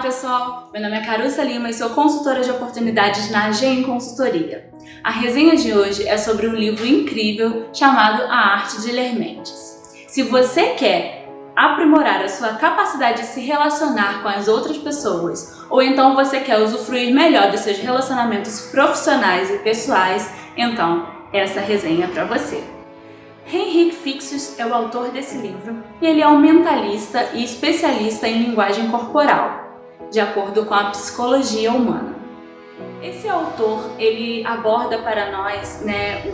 pessoal, meu nome é Carussa Lima e sou consultora de oportunidades na AGEM Consultoria. A resenha de hoje é sobre um livro incrível chamado A Arte de Ler Mentes. Se você quer aprimorar a sua capacidade de se relacionar com as outras pessoas, ou então você quer usufruir melhor dos seus relacionamentos profissionais e pessoais, então essa resenha é para você. Henrik Fixus é o autor desse livro e ele é um mentalista e especialista em linguagem corporal, de acordo com a psicologia humana. Esse autor, ele aborda para nós,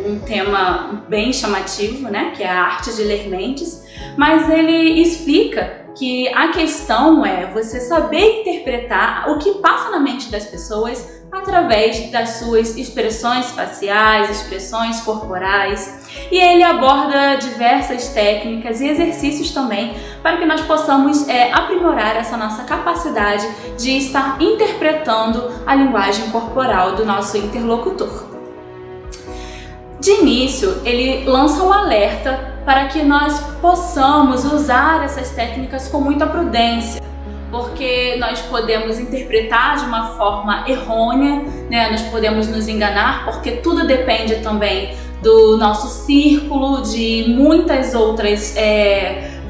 um tema bem chamativo, que é a arte de ler mentes, mas ele explica que a questão é você saber interpretar o que passa na mente das pessoas através das suas expressões faciais, expressões corporais, e ele aborda diversas técnicas e exercícios também para que nós possamos aprimorar essa nossa capacidade de estar interpretando a linguagem corporal do nosso interlocutor. De início, ele lança um alerta para que nós possamos usar essas técnicas com muita prudência, porque nós podemos interpretar de uma forma errônea, nós podemos nos enganar, porque tudo depende também do nosso círculo, de muitas outras,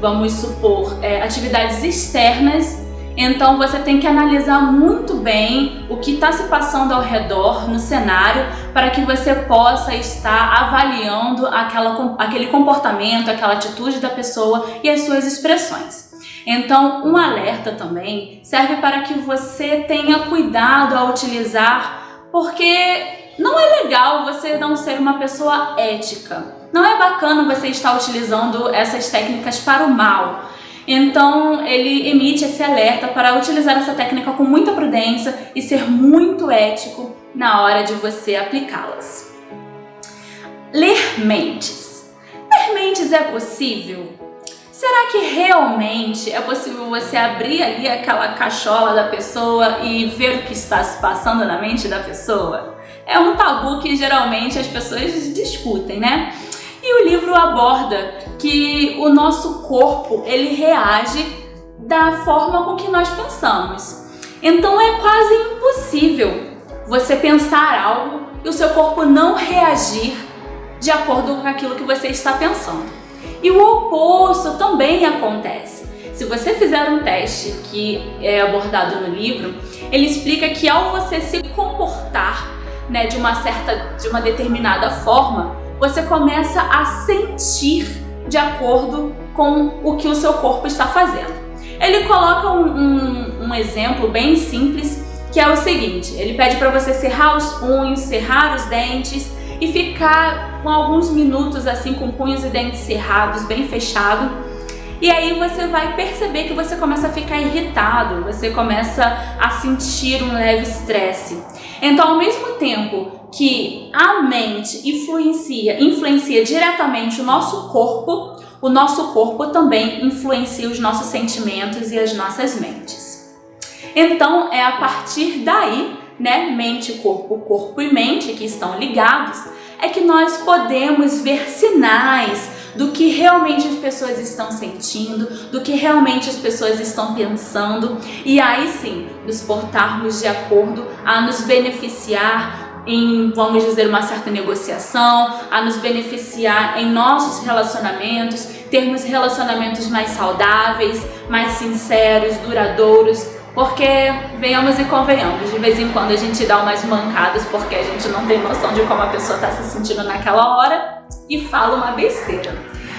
vamos supor, atividades externas. Então você tem que analisar muito bem o que está se passando ao redor no cenário para que você possa estar avaliando aquele comportamento, aquela atitude da pessoa e as suas expressões. Então, um alerta também serve para que você tenha cuidado ao utilizar, porque não é legal você não ser uma pessoa ética. Não é bacana você estar utilizando essas técnicas para o mal. Então, ele emite esse alerta para utilizar essa técnica com muita prudência e ser muito ético na hora de você aplicá-las. Ler mentes. Ler mentes é possível? Será que realmente é possível você abrir ali aquela cachola da pessoa e ver o que está se passando na mente da pessoa? É um tabu que geralmente as pessoas discutem, E o livro aborda que o nosso corpo, ele reage da forma com que nós pensamos. Então é quase impossível você pensar algo e o seu corpo não reagir de acordo com aquilo que você está pensando. E o oposto também acontece. Se você fizer um teste que é abordado no livro, ele explica que ao você se comportar de uma determinada forma, você começa a sentir de acordo com o que o seu corpo está fazendo. Ele coloca um exemplo bem simples, que é o seguinte: ele pede para você cerrar os punhos, cerrar os dentes e ficar com alguns minutos assim com punhos e dentes cerrados, bem fechado. E aí você vai perceber que você começa a ficar irritado, você começa a sentir um leve estresse. Então, ao mesmo tempo que a mente influencia diretamente o nosso corpo também influencia os nossos sentimentos e as nossas mentes. Então, é a partir daí, mente, corpo e mente, que estão ligados, é que nós podemos ver sinais do que realmente as pessoas estão sentindo, do que realmente as pessoas estão pensando, e aí sim, nos portarmos de acordo a nos beneficiar em, vamos dizer, uma certa negociação, a nos beneficiar em nossos relacionamentos, termos relacionamentos mais saudáveis, mais sinceros, duradouros. Porque, venhamos e convenhamos, de vez em quando a gente dá umas mancadas porque a gente não tem noção de como a pessoa está se sentindo naquela hora e fala uma besteira.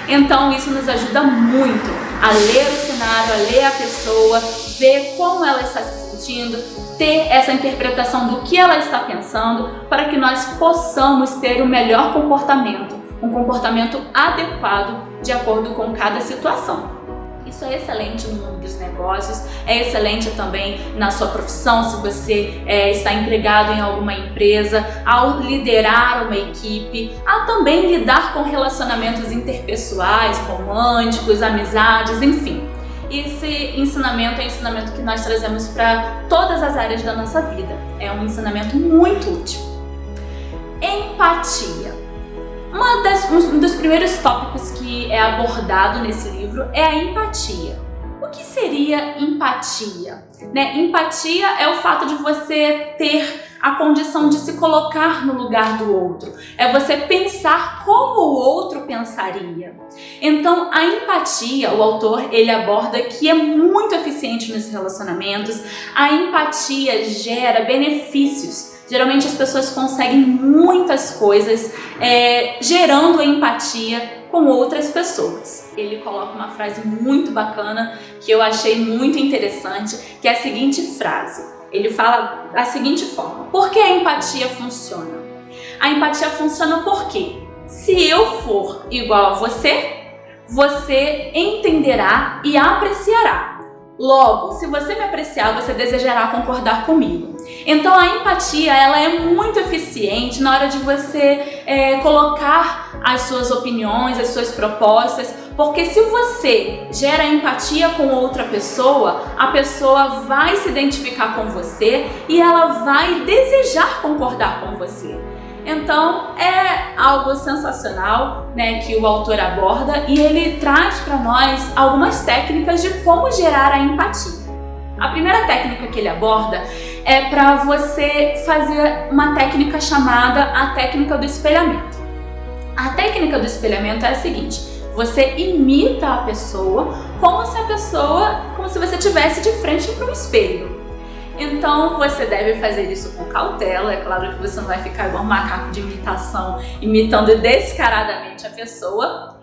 Então isso nos ajuda muito a ler o cenário, a ler a pessoa, ver como ela está se sentindo, ter essa interpretação do que ela está pensando, para que nós possamos ter o melhor comportamento, um comportamento adequado de acordo com cada situação. Isso é excelente no mundo dos negócios, é excelente também na sua profissão, se você está empregado em alguma empresa, ao liderar uma equipe, a também lidar com relacionamentos interpessoais, românticos, amizades, enfim. Esse ensinamento é um ensinamento que nós trazemos para todas as áreas da nossa vida. É um ensinamento muito útil. Empatia. Um dos primeiros tópicos que é abordado nesse livro é a empatia. o que seria empatia? Né? Empatia é o fato de você ter a condição de se colocar no lugar do outro. É você pensar como o outro pensaria. Então, a empatia, o autor, ele aborda que é muito eficiente nos relacionamentos. A empatia gera benefícios. Geralmente as pessoas conseguem muitas coisas gerando empatia com outras pessoas. Ele coloca uma frase muito bacana que eu achei muito interessante, que é a seguinte frase. Ele fala da seguinte forma: por que a empatia funciona? A empatia funciona porque se eu for igual a você, você entenderá e apreciará. Logo, se você me apreciar, você desejará concordar comigo. Então a empatia, ela é muito eficiente na hora de você colocar as suas opiniões, as suas propostas, porque se você gera empatia com outra pessoa, a pessoa vai se identificar com você e ela vai desejar concordar com você. Então é algo sensacional, né, que o autor aborda, e ele traz para nós algumas técnicas de como gerar a empatia. A primeira técnica que ele aborda é para você fazer uma técnica chamada a técnica do espelhamento. A técnica do espelhamento é a seguinte: você imita a pessoa como se você estivesse de frente para um espelho. Então você deve fazer isso com cautela. É claro que você não vai ficar igual um macaco de imitação, imitando descaradamente a pessoa,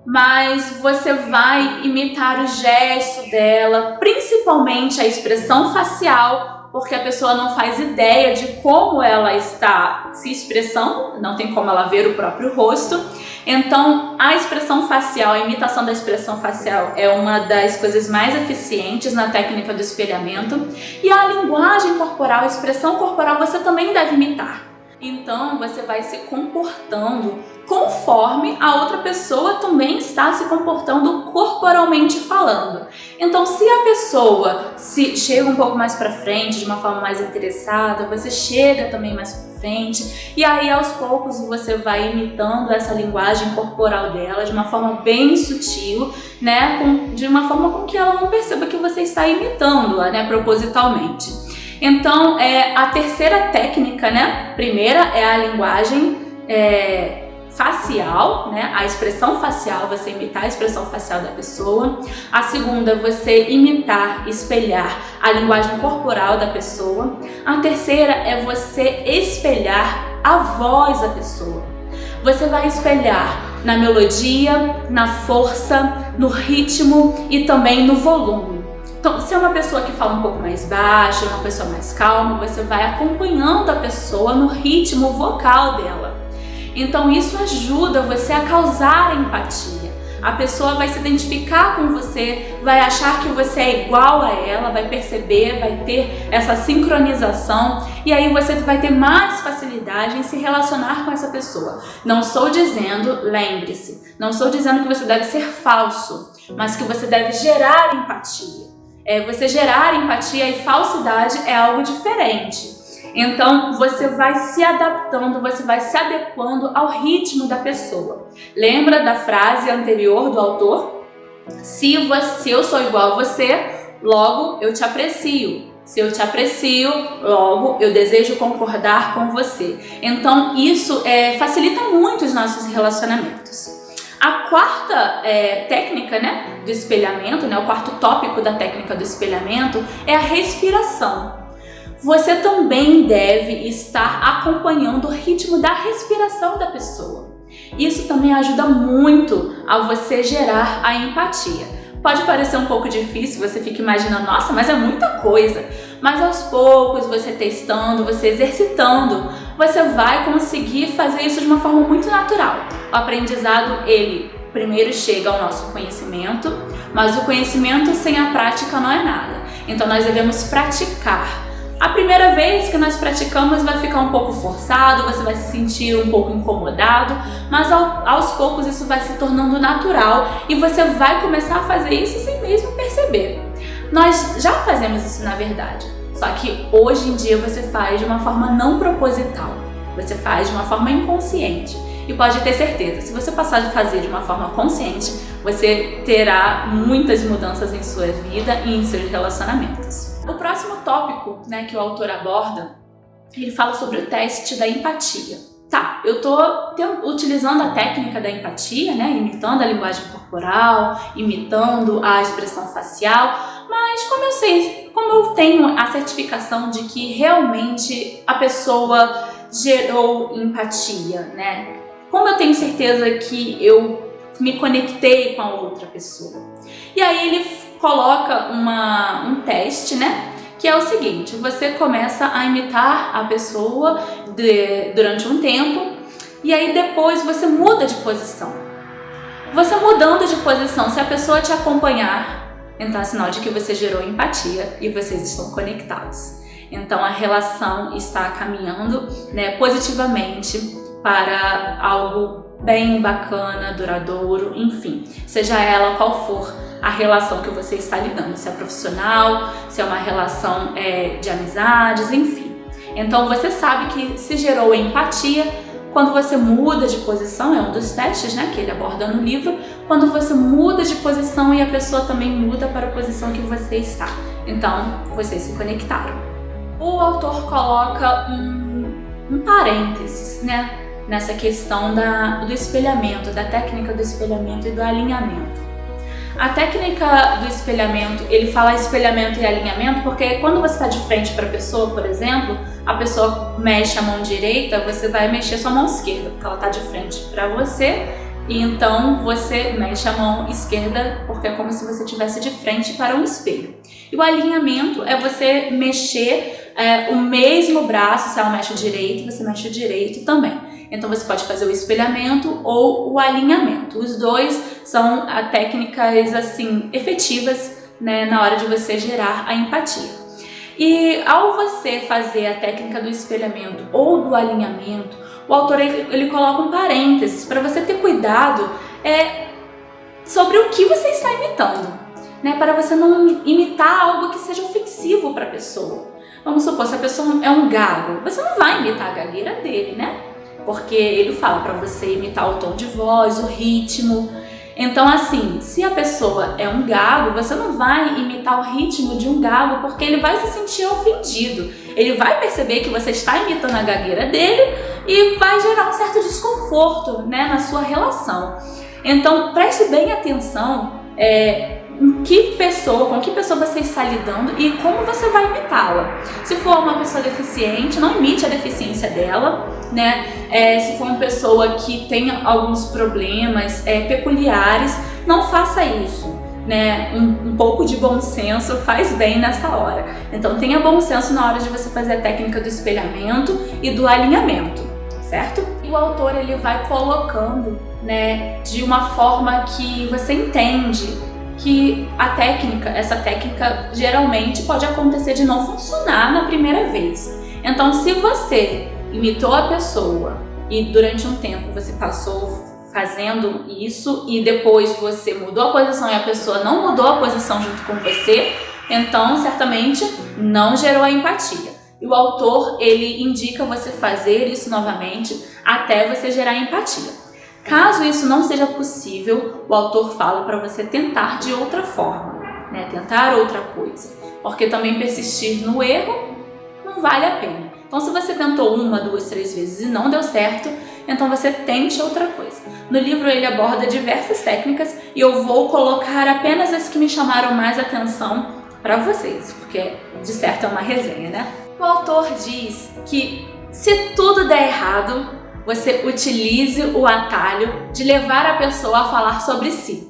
mas você vai imitar o gesto dela, principalmente a expressão facial, porque a pessoa não faz ideia de como ela está se expressando, não tem como ela ver o próprio rosto. Então, a expressão facial, a imitação da expressão facial é uma das coisas mais eficientes na técnica do espelhamento. E a linguagem corporal, a expressão corporal, você também deve imitar. Então, você vai se comportando conforme a outra pessoa também está se comportando corporalmente falando. Então, se a pessoa chega um pouco mais para frente, de uma forma mais interessada, você chega também mais para frente, e aí aos poucos você vai imitando essa linguagem corporal dela de uma forma bem sutil, né, de uma forma com que ela não perceba que você está imitando-a, né, propositalmente. Então, a terceira técnica, né? Primeira é a linguagem facial, né? A expressão facial, você imitar a expressão facial da pessoa. A segunda, você imitar, espelhar a linguagem corporal da pessoa. A terceira é você espelhar a voz da pessoa. Você vai espelhar na melodia, na força, no ritmo e também no volume. Então, se é uma pessoa que fala um pouco mais baixo, uma pessoa mais calma, você vai acompanhando a pessoa no ritmo vocal dela. Então, isso ajuda você a causar empatia. A pessoa vai se identificar com você, vai achar que você é igual a ela, vai perceber, vai ter essa sincronização, e aí você vai ter mais facilidade em se relacionar com essa pessoa. Não estou dizendo, lembre-se, não estou dizendo que você deve ser falso, mas que você deve gerar empatia. Você gerar empatia e falsidade é algo diferente. Então você vai se adaptando, você vai se adequando ao ritmo da pessoa. Lembra da frase anterior do autor? Se eu sou igual a você, logo eu te aprecio. Se eu te aprecio, logo eu desejo concordar com você. Então isso facilita muito os nossos relacionamentos. A quarta técnica, né, do espelhamento, né, o quarto tópico da técnica do espelhamento é a respiração. Você também deve estar acompanhando o ritmo da respiração da pessoa. Isso também ajuda muito a você gerar a empatia. Pode parecer um pouco difícil, você fica imaginando, nossa, mas é muita coisa. Mas aos poucos, você testando, você exercitando, você vai conseguir fazer isso de uma forma muito natural. O aprendizado, ele primeiro chega ao nosso conhecimento, mas o conhecimento sem a prática não é nada. Então nós devemos praticar. A primeira vez que nós praticamos vai ficar um pouco forçado, você vai se sentir um pouco incomodado, mas aos poucos isso vai se tornando natural e você vai começar a fazer isso sem mesmo perceber. Nós já fazemos isso na verdade, só que hoje em dia você faz de uma forma não proposital, você faz de uma forma inconsciente. E pode ter certeza, se você passar de fazer de uma forma consciente, você terá muitas mudanças em sua vida e em seus relacionamentos. O próximo tópico, né, que o autor aborda, ele fala sobre o teste da empatia. Tá, eu tô utilizando a técnica da empatia, né, imitando a linguagem corporal, imitando a expressão facial, mas como eu tenho a certificação de que realmente a pessoa gerou empatia, né? Como eu tenho certeza que eu me conectei com a outra pessoa? E aí ele coloca um teste, né? Que é o seguinte: você começa a imitar a pessoa durante um tempo e aí depois você muda de posição. Você mudando de posição, se a pessoa te acompanhar, então é sinal de que você gerou empatia e vocês estão conectados. Então a relação está caminhando, né, positivamente para algo bem bacana, duradouro, enfim, seja ela qual for a relação que você está lidando, se é profissional, se é uma relação de amizades, enfim. Então você sabe que se gerou empatia quando você muda de posição, é um dos testes, né, que ele aborda no livro, quando você muda de posição e a pessoa também muda para a posição que você está. Então vocês se conectaram. O autor coloca um parênteses, né, nessa questão do espelhamento, da técnica do espelhamento e do alinhamento. A técnica do espelhamento, ele fala espelhamento e alinhamento porque quando você está de frente para a pessoa, por exemplo, a pessoa mexe a mão direita, você vai mexer sua mão esquerda, porque ela está de frente para você, e então você mexe a mão esquerda porque é como se você estivesse de frente para um espelho. E o alinhamento é você mexer o mesmo braço, se ela mexe o direito, você mexe o direito também. Então você pode fazer o espelhamento ou o alinhamento. Os dois são técnicas assim efetivas, né, na hora de você gerar a empatia. E ao você fazer a técnica do espelhamento ou do alinhamento, o autor ele coloca um parênteses para você ter cuidado sobre o que você está imitando, né, para você não imitar algo que seja ofensivo para a pessoa. Vamos supor, se a pessoa é um gago, você não vai imitar a gagueira dele, né? Porque ele fala para você imitar o tom de voz, o ritmo. Então assim, se a pessoa é um gago, você não vai imitar o ritmo de um gago porque ele vai se sentir ofendido. Ele vai perceber que você está imitando a gagueira dele e vai gerar um certo desconforto, né, na sua relação. Então preste bem atenção com que pessoa você está lidando e como você vai imitá-la. Se for uma pessoa deficiente, não imite a deficiência dela, né? Se for uma pessoa que tem alguns problemas peculiares, não faça isso, né? Um pouco de bom senso faz bem nessa hora. Então tenha bom senso na hora de você fazer a técnica do espelhamento e do alinhamento, certo? E o autor ele vai colocando, né, de uma forma que você entende que essa técnica geralmente pode acontecer de não funcionar na primeira vez. Então, se você imitou a pessoa e durante um tempo você passou fazendo isso e depois você mudou a posição e a pessoa não mudou a posição junto com você, então certamente não gerou a empatia. E o autor ele indica você fazer isso novamente até você gerar empatia. Caso isso não seja possível, o autor fala para você tentar de outra forma, né? Tentar outra coisa, porque também persistir no erro não vale a pena. Então se você tentou 1, 2, 3 vezes e não deu certo, então você tente outra coisa. No livro ele aborda diversas técnicas e eu vou colocar apenas as que me chamaram mais atenção para vocês, porque de certo é uma resenha, né? O autor diz que se tudo der errado, você utilize o atalho de levar a pessoa a falar sobre si.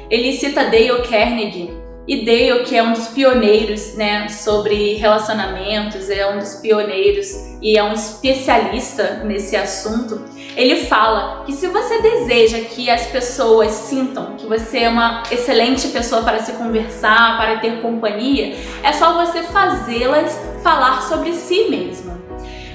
Ele cita Dale Carnegie, e Dale, que é um dos pioneiros, né, sobre relacionamentos, é um dos pioneiros e é um especialista nesse assunto. Ele fala que se você deseja que as pessoas sintam que você é uma excelente pessoa para se conversar, para ter companhia, é só você fazê-las falar sobre si mesma.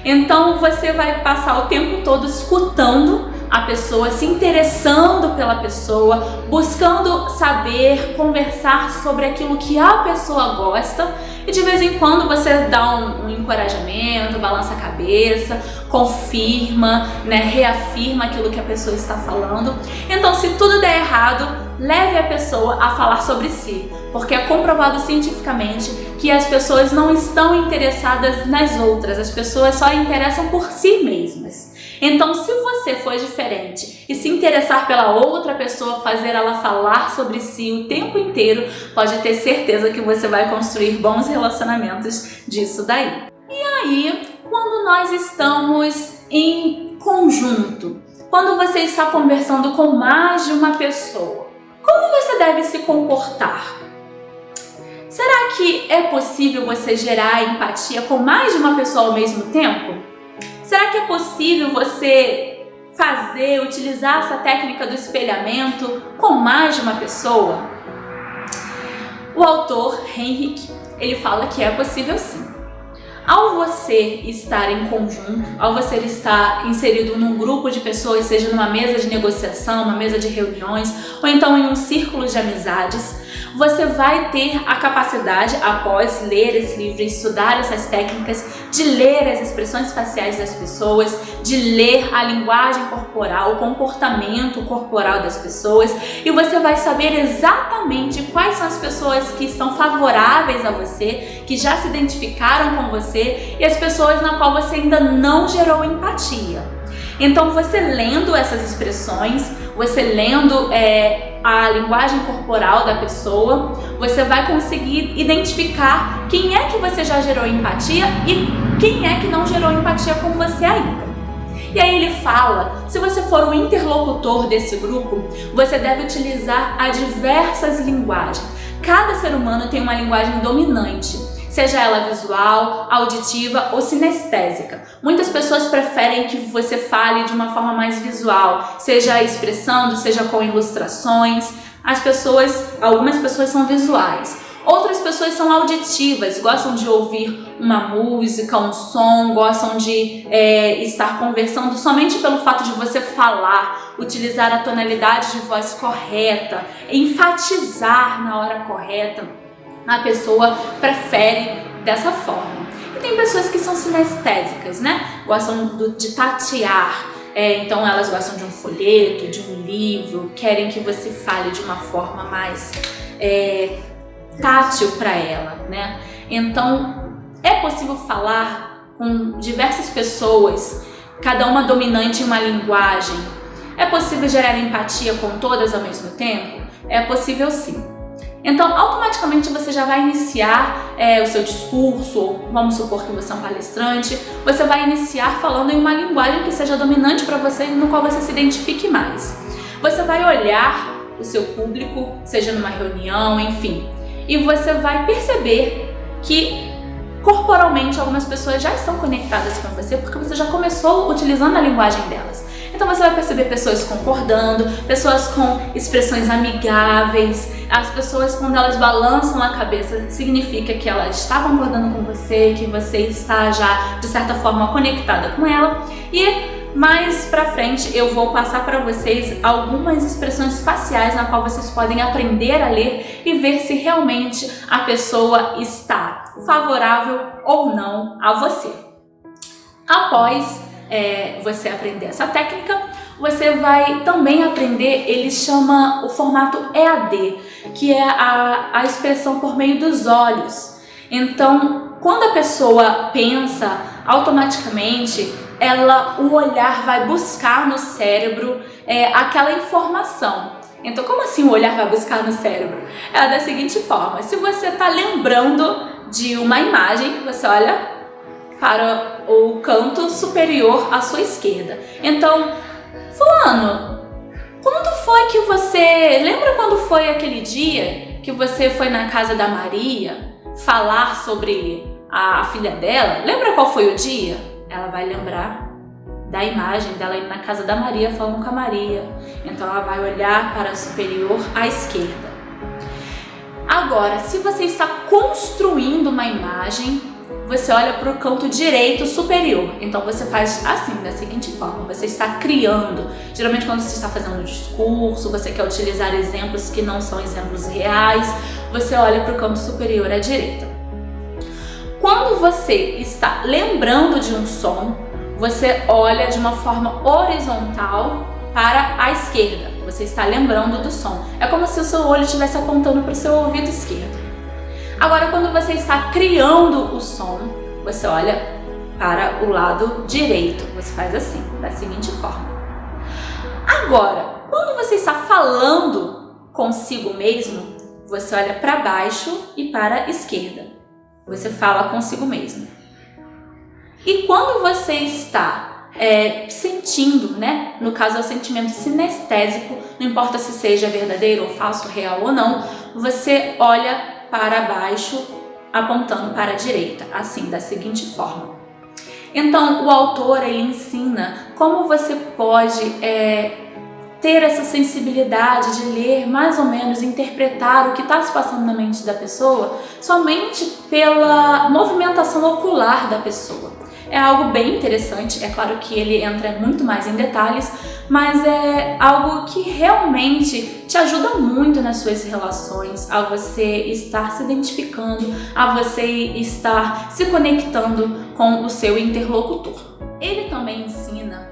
Então você vai passar o tempo todo escutando a pessoa, se interessando pela pessoa, buscando saber, conversar sobre aquilo que a pessoa gosta e de vez em quando você dá um encorajamento, balança a cabeça, confirma, né, reafirma aquilo que a pessoa está falando. Então se tudo der errado, leve a pessoa a falar sobre si, porque é comprovado cientificamente que as pessoas não estão interessadas nas outras, as pessoas só interessam por si mesmas. Então, se você for diferente e se interessar pela outra pessoa, fazer ela falar sobre si o tempo inteiro, pode ter certeza que você vai construir bons relacionamentos disso daí. E aí, quando nós estamos em conjunto, quando você está conversando com mais de uma pessoa, como você deve se comportar? Será que é possível você gerar empatia com mais de uma pessoa ao mesmo tempo? Será que é possível você utilizar essa técnica do espelhamento com mais de uma pessoa? O autor Henrik, ele fala que é possível sim. Ao você estar em conjunto, ao você estar inserido num grupo de pessoas, seja numa mesa de negociação, uma mesa de reuniões, ou então em um círculo de amizades, você vai ter a capacidade, após ler esse livro e estudar essas técnicas, de ler as expressões faciais das pessoas, de ler a linguagem corporal, o comportamento corporal das pessoas, e você vai saber exatamente quais são as pessoas que estão favoráveis a você, que já se identificaram com você, e as pessoas na qual você ainda não gerou empatia. Então, você lendo essas expressões, você lendo a linguagem corporal da pessoa, você vai conseguir identificar quem é que você já gerou empatia e quem é que não gerou empatia com você ainda. E aí ele fala, se você for o interlocutor desse grupo, você deve utilizar as diversas linguagens. Cada ser humano tem uma linguagem dominante, seja ela visual, auditiva ou sinestésica. Muitas pessoas preferem que você fale de uma forma mais visual, seja expressando, seja com ilustrações. Algumas pessoas são visuais, outras pessoas são auditivas, gostam de ouvir uma música, um som, gostam de estar conversando somente pelo fato de você falar, utilizar a tonalidade de voz correta, enfatizar na hora correta. A pessoa prefere dessa forma. E tem pessoas que são sinestésicas, né? Gostam de tatear. Então elas gostam de um folheto, de um livro, querem que você fale de uma forma mais tátil para ela, né? Então é possível falar com diversas pessoas, cada uma dominante em uma linguagem. É possível gerar empatia com todas ao mesmo tempo? É possível sim. Então, automaticamente você já vai iniciar o seu discurso, ou vamos supor que você é um palestrante, você vai iniciar falando em uma linguagem que seja dominante para você e no qual você se identifique mais. Você vai olhar o seu público, seja numa reunião, enfim, e você vai perceber que corporalmente algumas pessoas já estão conectadas com você porque você já começou utilizando a linguagem delas. Então você vai perceber pessoas concordando, pessoas com expressões amigáveis. As pessoas, quando elas balançam a cabeça, significa que ela está concordando com você, que você está já, de certa forma, conectada com ela. E mais pra frente eu vou passar para vocês algumas expressões faciais na qual vocês podem aprender a ler e ver se realmente a pessoa está favorável ou não a você. Após você aprender essa técnica, você vai também aprender, ele chama o formato EAD, que é a expressão por meio dos olhos. Então, quando a pessoa pensa, automaticamente o olhar vai buscar no cérebro aquela informação. Então, como assim o olhar vai buscar no cérebro? É da seguinte forma: se você está lembrando de uma imagem, você olha para o canto superior à sua esquerda. Então, fulano, lembra quando foi aquele dia que você foi na casa da Maria falar sobre a filha dela? Lembra qual foi o dia? Ela vai lembrar da imagem dela indo na casa da Maria falando com a Maria. Então ela vai olhar para o superior à esquerda. Agora, se você está construindo uma imagem, você olha para o canto direito superior. Então você faz assim, da seguinte forma: você está criando. Geralmente quando você está fazendo um discurso, você quer utilizar exemplos que não são exemplos reais, você olha para o canto superior à direita. Quando você está lembrando de um som, você olha de uma forma horizontal para a esquerda. você está lembrando do som. É como se o seu olho estivesse apontando para o seu ouvido esquerdo. Agora, quando você está criando o som, você olha para o lado direito. Você faz assim, da seguinte forma. Agora, quando você está falando consigo mesmo, você olha para baixo e para a esquerda. Você fala consigo mesmo. E quando você está sentindo, né? No caso é o sentimento sinestésico, não importa se seja verdadeiro ou falso, real ou não, você olha para baixo, apontando para a direita, assim, da seguinte forma. Então, o autor, ele ensina como você pode ter essa sensibilidade de ler, mais ou menos, interpretar o que está se passando na mente da pessoa somente pela movimentação ocular da pessoa. É algo bem interessante, é claro que ele entra muito mais em detalhes, mas é algo que realmente te ajuda muito nas suas relações, a você estar se identificando, a você estar se conectando com o seu interlocutor. Ele também ensina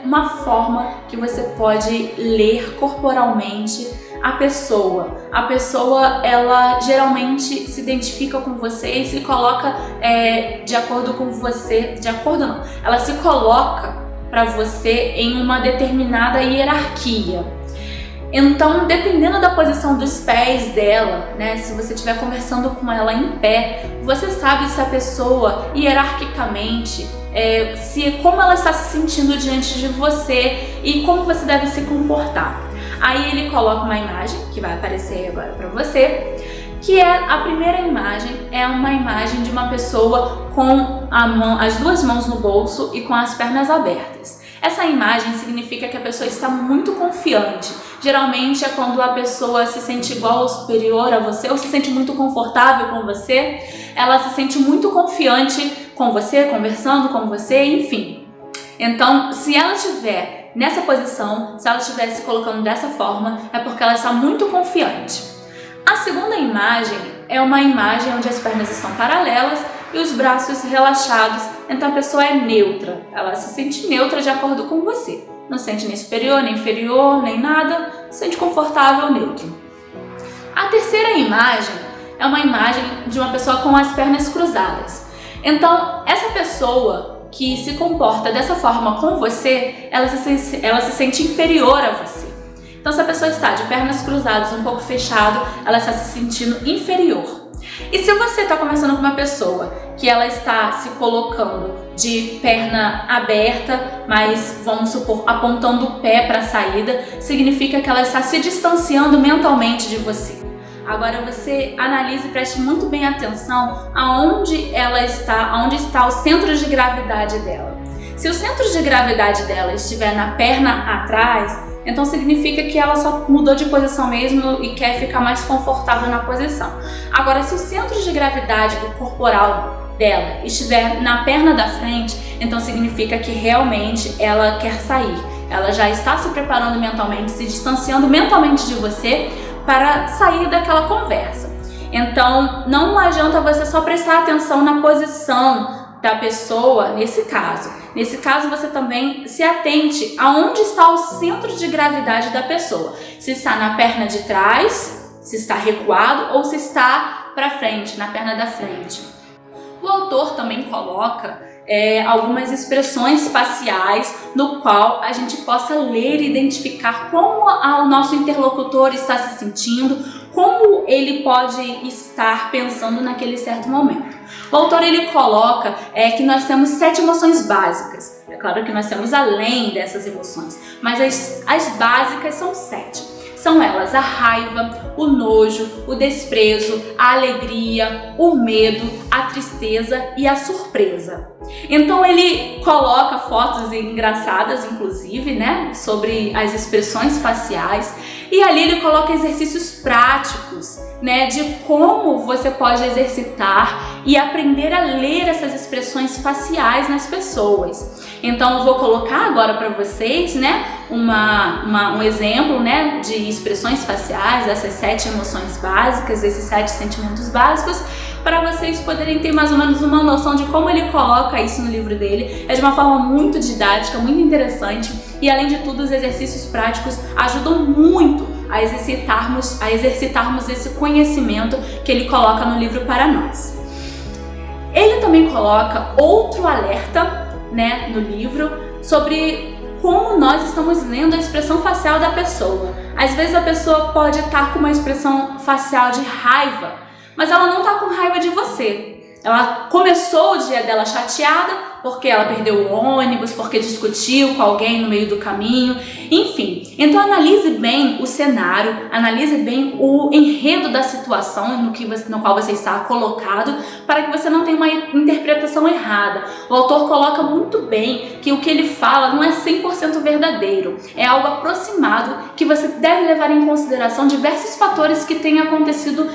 uma forma que você pode ler corporalmente a pessoa. A pessoa, ela geralmente se identifica com você e se coloca de acordo com você, de acordo não, ela se coloca para você em uma determinada hierarquia. Então, dependendo da posição dos pés dela, né, se você estiver conversando com ela em pé, você sabe se a pessoa, hierarquicamente, como ela está se sentindo diante de você e como você deve se comportar. Aí ele coloca uma imagem, que vai aparecer agora para você, que a primeira imagem é uma imagem de uma pessoa com as duas mãos no bolso e com as pernas abertas. Essa imagem significa que a pessoa está muito confiante. Geralmente é quando a pessoa se sente igual ou superior a você, ou se sente muito confortável com você, ela se sente muito confiante com você, conversando com você, enfim. Então, se ela estiver nessa posição, se ela estiver se colocando dessa forma, é porque ela está muito confiante. A segunda imagem é uma imagem onde as pernas estão paralelas e os braços relaxados, então a pessoa é neutra, ela se sente neutra de acordo com você. Não se sente nem superior, nem inferior, nem nada, se sente confortável, neutro. A terceira imagem é uma imagem de uma pessoa com as pernas cruzadas. Então, essa pessoa que se comporta dessa forma com você, ela se sente inferior a você. Então, se a pessoa está de pernas cruzadas, um pouco fechado, ela está se sentindo inferior. E se você está conversando com uma pessoa que ela está se colocando de perna aberta, mas vamos supor, apontando o pé para a saída, significa que ela está se distanciando mentalmente de você. Agora você analise e preste muito bem atenção aonde ela está, aonde está o centro de gravidade dela. Se o centro de gravidade dela estiver na perna atrás, então significa que ela só mudou de posição mesmo e quer ficar mais confortável na posição. Agora, se o centro de gravidade do corporal dela estiver na perna da frente, então significa que realmente ela quer sair. Ela já está se preparando mentalmente, se distanciando mentalmente de você para sair daquela conversa. Então, não adianta você só prestar atenção na posição da pessoa nesse caso. Nesse caso, você também se atente aonde está o centro de gravidade da pessoa. Se está na perna de trás, se está recuado ou se está para frente, na perna da frente. O autor também coloca algumas expressões faciais no qual a gente possa ler e identificar como o nosso interlocutor está se sentindo, como ele pode estar pensando naquele certo momento. O autor ele coloca que nós temos 7 emoções básicas. É claro que nós temos além dessas emoções, mas as básicas são 7. São elas a raiva, o nojo, o desprezo, a alegria, o medo, a tristeza e a surpresa. Então ele coloca fotos engraçadas, inclusive, né, sobre as expressões faciais, e ali ele coloca exercícios práticos, né, de como você pode exercitar e aprender a ler essas expressões faciais nas pessoas. Então eu vou colocar agora para vocês, né, um exemplo, né, de expressões faciais, essas 7 emoções básicas, esses 7 sentimentos básicos, para vocês poderem ter mais ou menos uma noção de como ele coloca isso no livro dele. É de uma forma muito didática, muito interessante, e além de tudo os exercícios práticos ajudam muito a exercitarmos esse conhecimento que ele coloca no livro para nós. Ele também coloca outro alerta, né, no livro sobre como nós estamos lendo a expressão facial da pessoa. Às vezes a pessoa pode estar com uma expressão facial de raiva, mas ela não está com raiva de você. Ela começou o dia dela chateada porque ela perdeu o ônibus, porque discutiu com alguém no meio do caminho, enfim. Então analise bem o cenário, analise bem o enredo da situação no qual você está colocado, para que você não tenha uma interpretação errada. O autor coloca muito bem que o que ele fala não é 100% verdadeiro, é algo aproximado que você deve levar em consideração diversos fatores que têm acontecido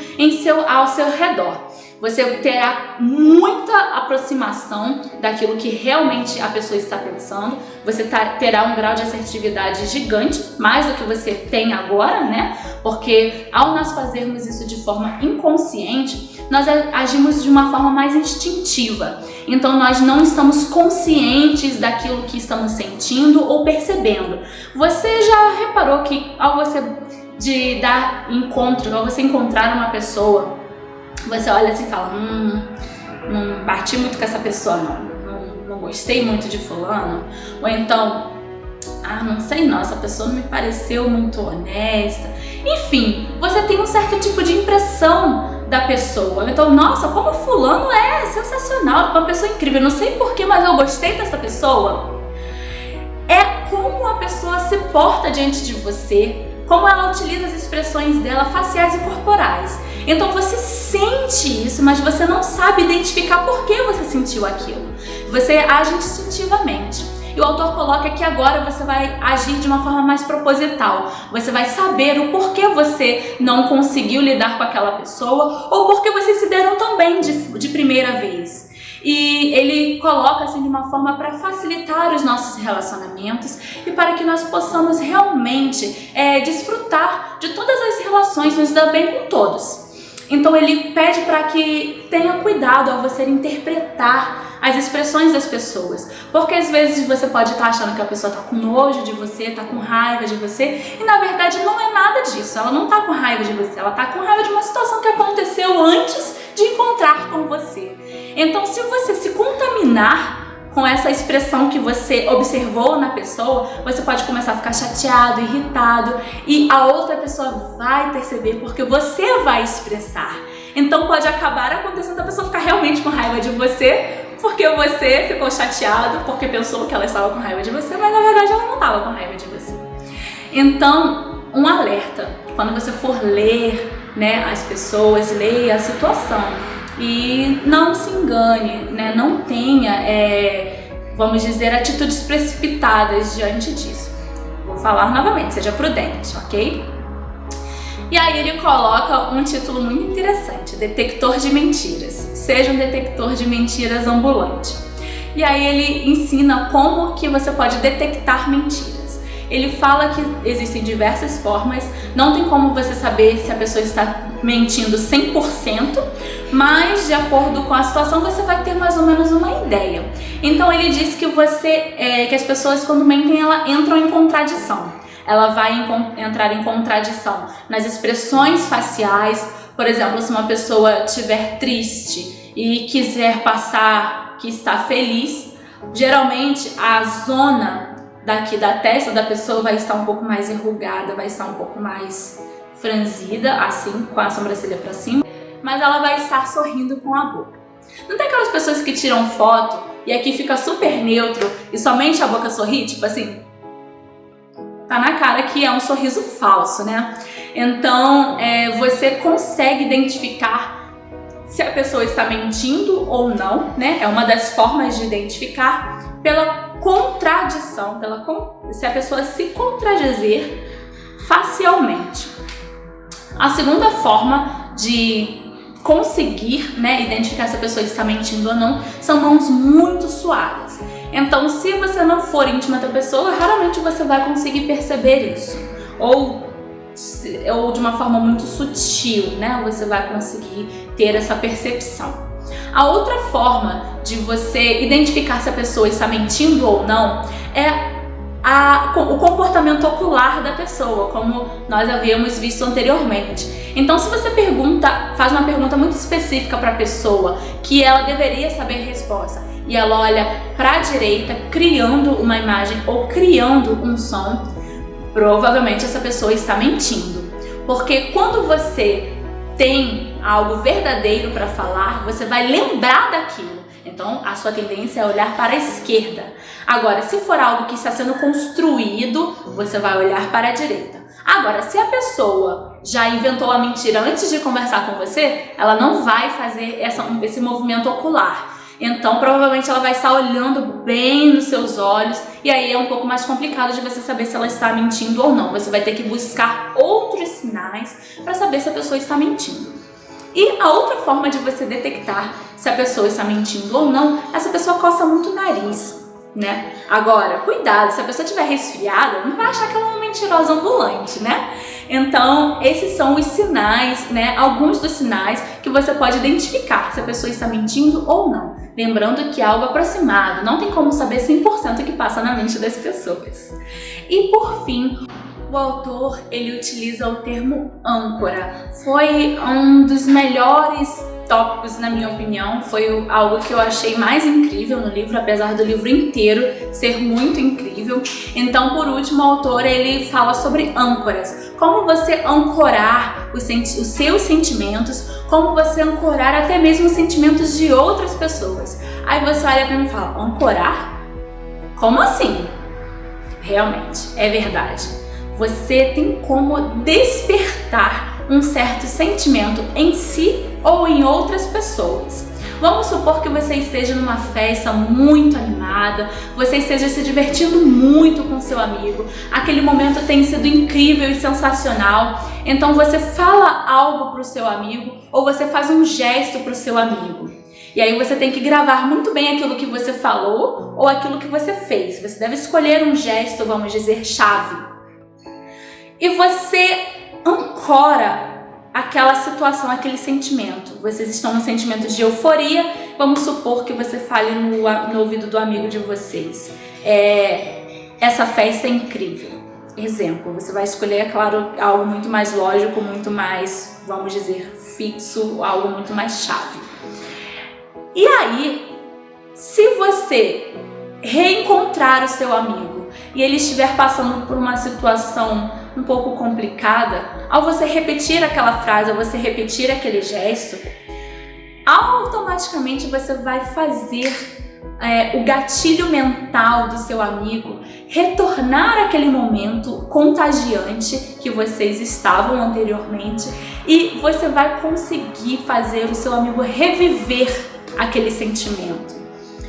ao seu redor. Você terá muita aproximação daquilo que realmente a pessoa está pensando, você terá um grau de assertividade gigante, mais do que você tem agora, né? Porque ao nós fazermos isso de forma inconsciente, nós agimos de uma forma mais instintiva. Então nós não estamos conscientes daquilo que estamos sentindo ou percebendo. Você já reparou que ao você encontrar uma pessoa, você olha assim e fala, não bati muito com essa pessoa, não gostei muito de fulano, ou então, não sei não, essa pessoa não me pareceu muito honesta. Enfim, você tem um certo tipo de impressão da pessoa. Então, nossa, como fulano é sensacional, uma pessoa incrível, não sei porquê, mas eu gostei dessa pessoa. É como a pessoa se porta diante de você, como ela utiliza as expressões dela faciais e corporais. Então você sente isso, mas você não sabe identificar por que você sentiu aquilo. Você age instintivamente. E o autor coloca que agora você vai agir de uma forma mais proposital. Você vai saber o porquê você não conseguiu lidar com aquela pessoa ou porquê vocês se deram tão bem de primeira vez. E ele coloca assim de uma forma para facilitar os nossos relacionamentos e para que nós possamos realmente desfrutar de todas as relações, nos dar bem com todos. Então ele pede para que tenha cuidado ao você interpretar as expressões das pessoas, porque às vezes você pode estar achando que a pessoa está com nojo de você, está com raiva de você, e na verdade não é nada disso. Ela não está com raiva de você, ela está com raiva de uma situação que aconteceu antes de encontrar com você. Então, se você se contaminar com essa expressão que você observou na pessoa, você pode começar a ficar chateado, irritado, e a outra pessoa vai perceber porque você vai expressar. Então pode acabar acontecendo a pessoa ficar realmente com raiva de você, porque você ficou chateado, porque pensou que ela estava com raiva de você, mas na verdade ela não estava com raiva de você. Então, um alerta, quando você for ler, né, as pessoas, leia a situação. E não se engane, né? Não tenha, vamos dizer, atitudes precipitadas diante disso. Vou falar novamente, seja prudente, ok? E aí ele coloca um título muito interessante, Detector de Mentiras. Seja um detector de mentiras ambulante. E aí ele ensina como que você pode detectar mentiras. Ele fala que existem diversas formas, não tem como você saber se a pessoa está mentindo 100%, mas de acordo com a situação você vai ter mais ou menos uma ideia. Então ele diz que que as pessoas quando mentem, elas entram em contradição. Ela vai entrar em contradição nas expressões faciais. Por exemplo, se uma pessoa estiver triste e quiser passar que está feliz, geralmente a zona daqui da testa da pessoa vai estar um pouco mais enrugada, vai estar um pouco mais franzida, assim, com a sobrancelha pra cima, mas ela vai estar sorrindo com a boca. Não tem aquelas pessoas que tiram foto e aqui fica super neutro e somente a boca sorri, tipo assim, tá na cara que é um sorriso falso, né? Então, você consegue identificar se a pessoa está mentindo ou não, né? É uma das formas de identificar pela contradição, se a pessoa se contradizer facialmente. A segunda forma de conseguir, né, identificar se a pessoa está mentindo ou não são mãos muito suaves. Então, se você não for íntima da pessoa, raramente você vai conseguir perceber isso. Ou de uma forma muito sutil, né, você vai conseguir ter essa percepção. A outra forma de você identificar se a pessoa está mentindo ou não é o comportamento ocular da pessoa, como nós havíamos visto anteriormente. Então, se você faz uma pergunta muito específica para a pessoa, que ela deveria saber a resposta, e ela olha para a direita, criando uma imagem ou criando um som, provavelmente essa pessoa está mentindo. Porque quando você tem algo verdadeiro para falar, você vai lembrar daquilo. Então, a sua tendência é olhar para a esquerda. Agora, se for algo que está sendo construído, você vai olhar para a direita. Agora, se a pessoa já inventou a mentira antes de conversar com você, ela não vai fazer esse movimento ocular. Então, provavelmente ela vai estar olhando bem nos seus olhos e aí é um pouco mais complicado de você saber se ela está mentindo ou não. Você vai ter que buscar outros sinais para saber se a pessoa está mentindo. E a outra forma de você detectar se a pessoa está mentindo ou não, essa pessoa coça muito o nariz, né? Agora, cuidado, se a pessoa estiver resfriada, não vai achar que ela é uma mentirosa ambulante, né? Então, esses são os sinais, né? Alguns dos sinais que você pode identificar se a pessoa está mentindo ou não. Lembrando que é algo aproximado, não tem como saber 100% o que passa na mente das pessoas. E por fim, o autor, ele utiliza o termo âncora. Foi um dos melhores tópicos, na minha opinião, foi algo que eu achei mais incrível no livro, apesar do livro inteiro ser muito incrível. Então, por último, o autor, ele fala sobre âncoras. Como você ancorar os seus sentimentos, como você ancorar até mesmo os sentimentos de outras pessoas. Aí você olha pra mim e fala, ancorar? Como assim? Realmente, é verdade. Você tem como despertar um certo sentimento em si ou em outras pessoas. Vamos supor que você esteja numa festa muito animada, você esteja se divertindo muito com seu amigo, aquele momento tem sido incrível e sensacional, então você fala algo para o seu amigo ou você faz um gesto para o seu amigo. E aí você tem que gravar muito bem aquilo que você falou ou aquilo que você fez. Você deve escolher um gesto, vamos dizer, chave. E você ancora aquela situação, aquele sentimento. Vocês estão no sentimento de euforia, vamos supor que você fale no ouvido do amigo de vocês. Essa festa é incrível. Exemplo, você vai escolher, é claro, algo muito mais lógico, muito mais, vamos dizer, fixo, algo muito mais chave. E aí, se você reencontrar o seu amigo e ele estiver passando por uma situação um pouco complicada, ao você repetir aquela frase, ao você repetir aquele gesto, automaticamente você vai fazer o gatilho mental do seu amigo retornar àquele momento contagiante que vocês estavam anteriormente e você vai conseguir fazer o seu amigo reviver aquele sentimento.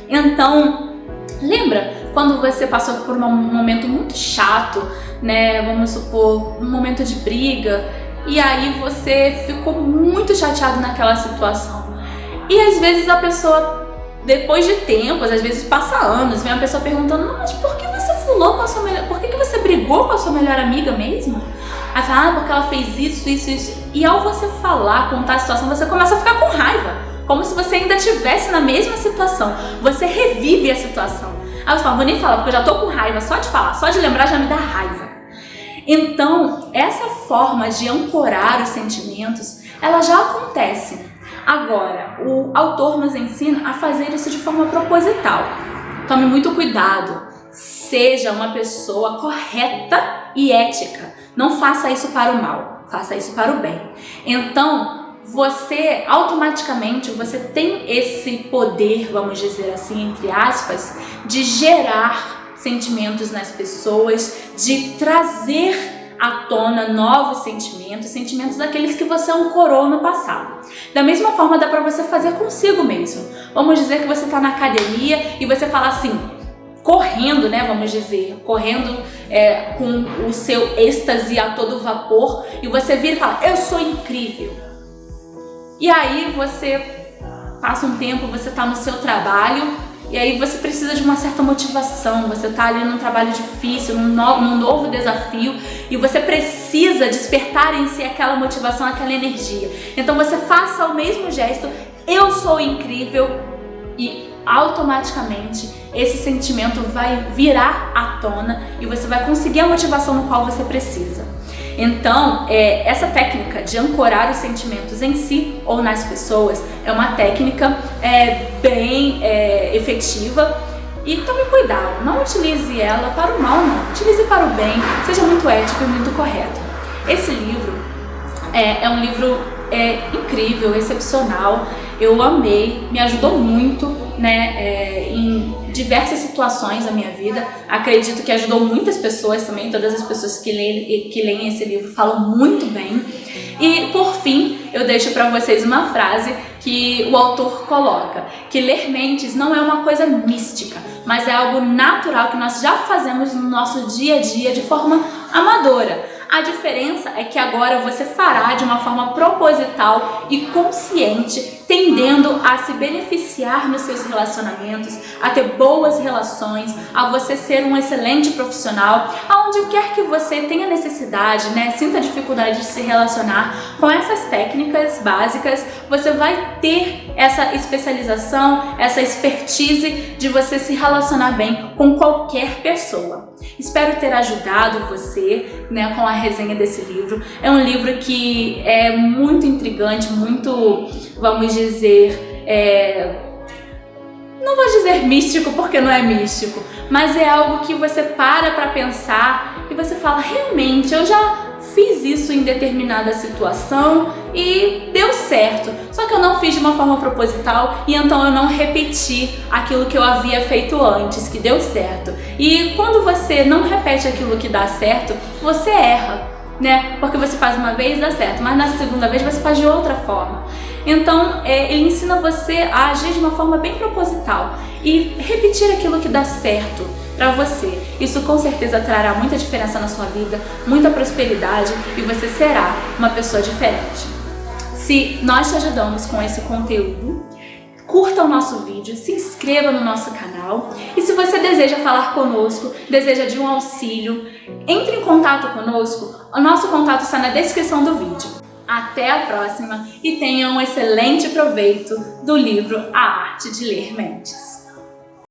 Então, lembra quando você passou por um momento muito chato, né? Vamos supor, um momento de briga, e aí você ficou muito chateado naquela situação. E às vezes a pessoa, depois de tempos, às vezes passa anos, vem uma pessoa perguntando, não, mas por que você fulou com a sua melhor... Por que você brigou com a sua melhor amiga mesmo? Aí fala, porque ela fez isso. E ao você falar, contar a situação, você começa a ficar com raiva. Como se você ainda estivesse na mesma situação. Você revive a situação. Aí você fala, vou nem falar, porque eu já tô com raiva só de falar, só de lembrar já me dá raiva. Então, essa forma de ancorar os sentimentos, ela já acontece. Agora, o autor nos ensina a fazer isso de forma proposital. Tome muito cuidado. Seja uma pessoa correta e ética. Não faça isso para o mal, faça isso para o bem. Então, você automaticamente tem esse poder, vamos dizer assim, entre aspas, de gerar sentimentos nas pessoas, de trazer à tona novos sentimentos daqueles que você ancorou no passado. Da mesma forma dá para você fazer consigo mesmo. Vamos dizer que você está na academia e você fala assim, correndo, né, vamos dizer, correndo com o seu êxtase a todo vapor e você vira e fala, eu sou incrível. E aí você passa um tempo, você está no seu trabalho e aí você precisa de uma certa motivação, você está ali num trabalho difícil, num novo desafio e você precisa despertar em si aquela motivação, aquela energia. Então você faça o mesmo gesto, eu sou incrível e automaticamente esse sentimento vai virar à tona e você vai conseguir a motivação no qual você precisa. Então, essa técnica de ancorar os sentimentos em si ou nas pessoas é uma técnica bem efetiva. E tome cuidado, não utilize ela para o mal, não. Utilize para o bem, seja muito ético e muito correto. Esse livro é um livro incrível, excepcional. Eu amei, me ajudou muito, né, em diversas situações da minha vida. Acredito que ajudou muitas pessoas também. Todas as pessoas que leem esse livro falam muito bem. E por fim, eu deixo para vocês uma frase que o autor coloca, que ler mentes não é uma coisa mística, mas é algo natural que nós já fazemos no nosso dia a dia de forma amadora. A diferença é que agora você fará de uma forma proposital e consciente, tendendo a se beneficiar nos seus relacionamentos, a ter boas relações, a você ser um excelente profissional, aonde quer que você tenha necessidade, né, sinta dificuldade de se relacionar com essas técnicas básicas, você vai ter essa especialização, essa expertise de você se relacionar bem com qualquer pessoa. Espero ter ajudado você, né, com a resenha desse livro. É um livro que é muito intrigante, muito, vamos dizer, não vou dizer místico porque não é místico, mas é algo que você para pensar e você fala, realmente, eu já fiz isso em determinada situação e deu certo, só que eu não fiz de uma forma proposital e então eu não repeti aquilo que eu havia feito antes, que deu certo. E quando você não repete aquilo que dá certo, você erra, né? Porque você faz uma vez, dá certo, mas na segunda vez você faz de outra forma. Então, ele ensina você a agir de uma forma bem proposital e repetir aquilo que dá certo para você. Isso com certeza trará muita diferença na sua vida, muita prosperidade e você será uma pessoa diferente. Se nós te ajudamos com esse conteúdo, curta o nosso vídeo, se inscreva no nosso canal e se você deseja falar conosco, deseja de um auxílio, entre em contato conosco, o nosso contato está na descrição do vídeo. Até a próxima e tenha um excelente proveito do livro A Arte de Ler Mentes.